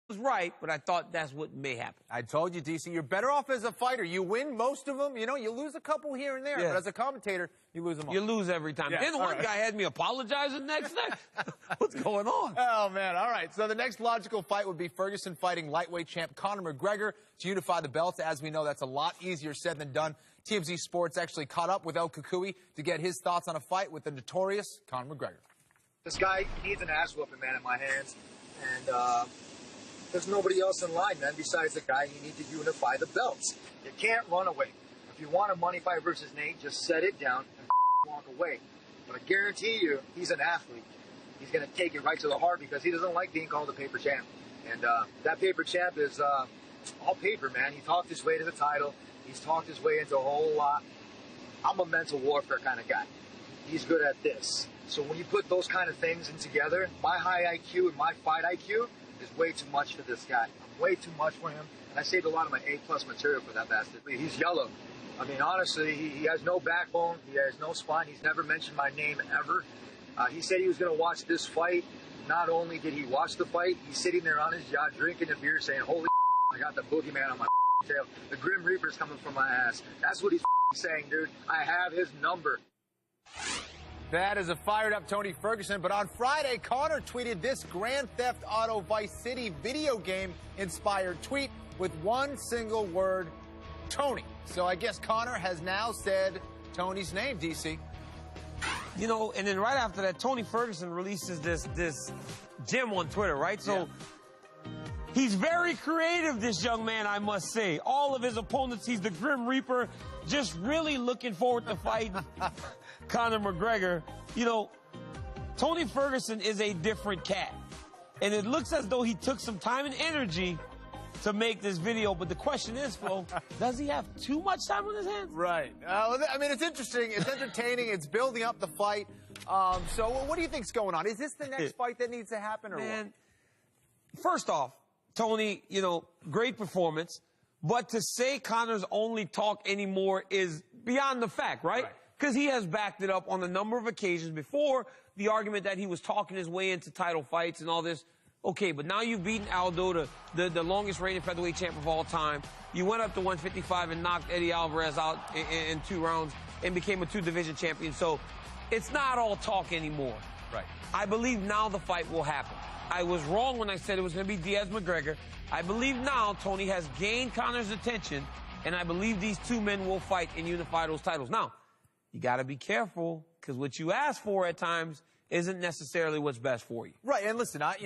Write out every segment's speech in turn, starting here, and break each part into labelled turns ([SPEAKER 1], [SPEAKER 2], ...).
[SPEAKER 1] was right, but I thought that's what may happen.
[SPEAKER 2] I told you, DC, you're better off as a fighter. You win most of them. You know, you lose a couple here and there, but as a commentator, you lose them all.
[SPEAKER 1] You lose every time. Then one guy had me apologizing next. What's going on?
[SPEAKER 2] Oh, man. All right. So the next logical fight would be Ferguson fighting lightweight champ Conor McGregor to unify the belts. As we know, that's a lot easier said than done. TMZ Sports actually caught up with El Kukui to get his thoughts on a fight with the notorious Conor McGregor.
[SPEAKER 3] This guy needs an ass whooping, man, in my hands. And there's nobody else in line, man, besides the guy. You need to unify the belts. You can't run away. If you want a money fight versus Nate, just set it down and walk away. But I guarantee you, he's an athlete. He's going to take it right to the heart because he doesn't like being called a paper champ. And that paper champ is all paper, man. He talked his way to the title. He's talked his way into a whole lot. I'm a mental warfare kind of guy. He's good at this. So when you put those kind of things in together, my high IQ and my fight IQ is way too much for this guy. I'm way too much for him. And I saved a lot of my A+ material for that bastard. He's yellow. I mean, honestly, he has no backbone. He has no spine. He's never mentioned my name ever. He said he was going to watch this fight. Not only did he watch the fight, he's sitting there on his yacht drinking a beer saying, holy I got the boogeyman on my tail. The Grim Reaper's coming from my ass. That's what he's saying, dude. I have his number.
[SPEAKER 2] That is a fired-up Tony Ferguson. But on Friday, Conor tweeted this Grand Theft Auto Vice City video game-inspired tweet with one single word, Tony. So I guess Conor has now said Tony's name, DC.
[SPEAKER 1] You know, and then right after that, Tony Ferguson releases this gem on Twitter, right? So he's very creative, this young man, I must say. All of his opponents, he's the Grim Reaper, just really looking forward to fighting Conor McGregor. You know, Tony Ferguson is a different cat. And it looks as though he took some time and energy to make this video. But the question is, Flo, does he have too much time on his hands?
[SPEAKER 2] Right. I mean, it's interesting. It's entertaining. It's building up the fight. So what do you think's going on? Is this the next fight that needs to happen or what?
[SPEAKER 1] First off, Tony, you know, great performance. But to say Conor's only talk anymore is beyond the fact, right? Because he has backed it up on a number of occasions before. The argument that he was talking his way into title fights and all this. Okay, but now you've beaten Aldo, the longest reigning featherweight champ of all time. You went up to 155 and knocked Eddie Alvarez out in 2 rounds and became a 2-division champion. So it's not all talk anymore.
[SPEAKER 2] Right.
[SPEAKER 1] I believe now the fight will happen. I was wrong when I said it was going to be Diaz-McGregor. I believe now Tony has gained Conor's attention, and I believe these two men will fight and unify those titles. Now, you got to be careful, because what you ask for at times isn't necessarily what's best for you.
[SPEAKER 2] Right, and listen, I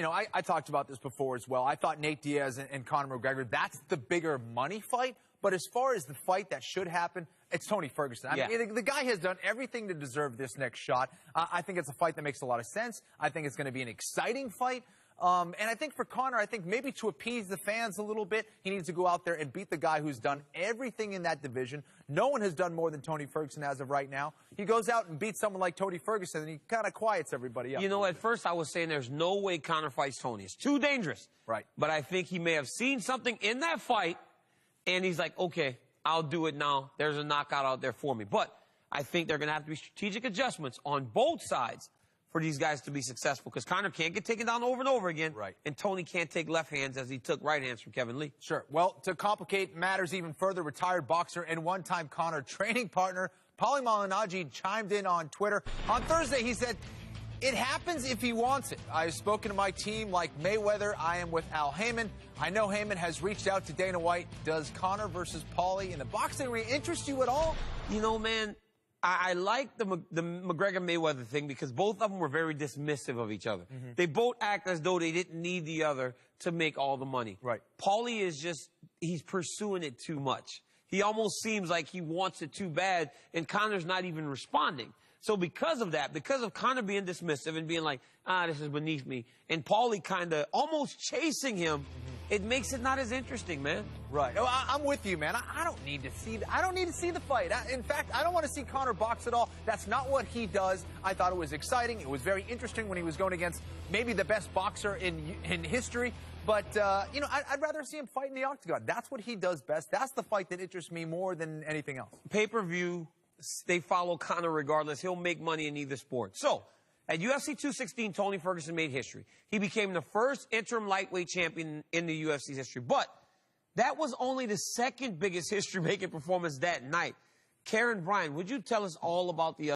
[SPEAKER 2] talked about this before as well. I thought Nate Diaz and Conor McGregor, that's the bigger money fight. But as far as the fight that should happen, it's Tony Ferguson. I mean, the guy has done everything to deserve this next shot. I think it's a fight that makes a lot of sense. I think it's going to be an exciting fight. And I think for Conor, I think maybe to appease the fans a little bit, he needs to go out there and beat the guy who's done everything in that division. No one has done more than Tony Ferguson as of right now. He goes out and beats someone like Tony Ferguson, and he kind of quiets everybody up.
[SPEAKER 1] You know, at first I was saying there's no way Conor fights Tony. It's too dangerous.
[SPEAKER 2] Right.
[SPEAKER 1] But I think he may have seen something in that fight, and he's like, okay, I'll do it now. There's a knockout out there for me. But I think there are going to have to be strategic adjustments on both sides for these guys to be successful, because Conor can't get taken down over and over again, and Tony can't take left hands as he took right hands from Kevin Lee.
[SPEAKER 2] Sure. Well, to complicate matters even further, retired boxer and one-time Conor training partner Paulie Malignaggi chimed in on Twitter. On Thursday, he said, it happens if he wants it. I've spoken to my team like Mayweather. I am with Al Heyman. I know Heyman has reached out to Dana White. Does Conor versus Paulie in the boxing ring interest you at all?
[SPEAKER 1] You know, man, I like the McGregor-Mayweather thing because both of them were very dismissive of each other. They both act as though they didn't need the other to make all the money.
[SPEAKER 2] Right.
[SPEAKER 1] Paulie is just, he's pursuing it too much. He almost seems like he wants it too bad, and Conor's not even responding. So because of that, because of Conor being dismissive and being like, this is beneath me, and Paulie kind of almost chasing him, it makes it not as interesting, man.
[SPEAKER 2] Right. Oh, I'm with you, man. I don't need to see the fight. In fact, I don't want to see Conor box at all. That's not what he does. I thought it was exciting. It was very interesting when he was going against maybe the best boxer in history. But, you know, I'd rather see him fight in the octagon. That's what he does best. That's the fight that interests me more than anything else.
[SPEAKER 1] Pay-per-view, they follow Conor regardless. He'll make money in either sport. So, At UFC 216, Tony Ferguson made history. He became the first interim lightweight champion in the UFC's history. But that was only the second biggest history-making performance that night. Karen Bryan, would you tell us all about the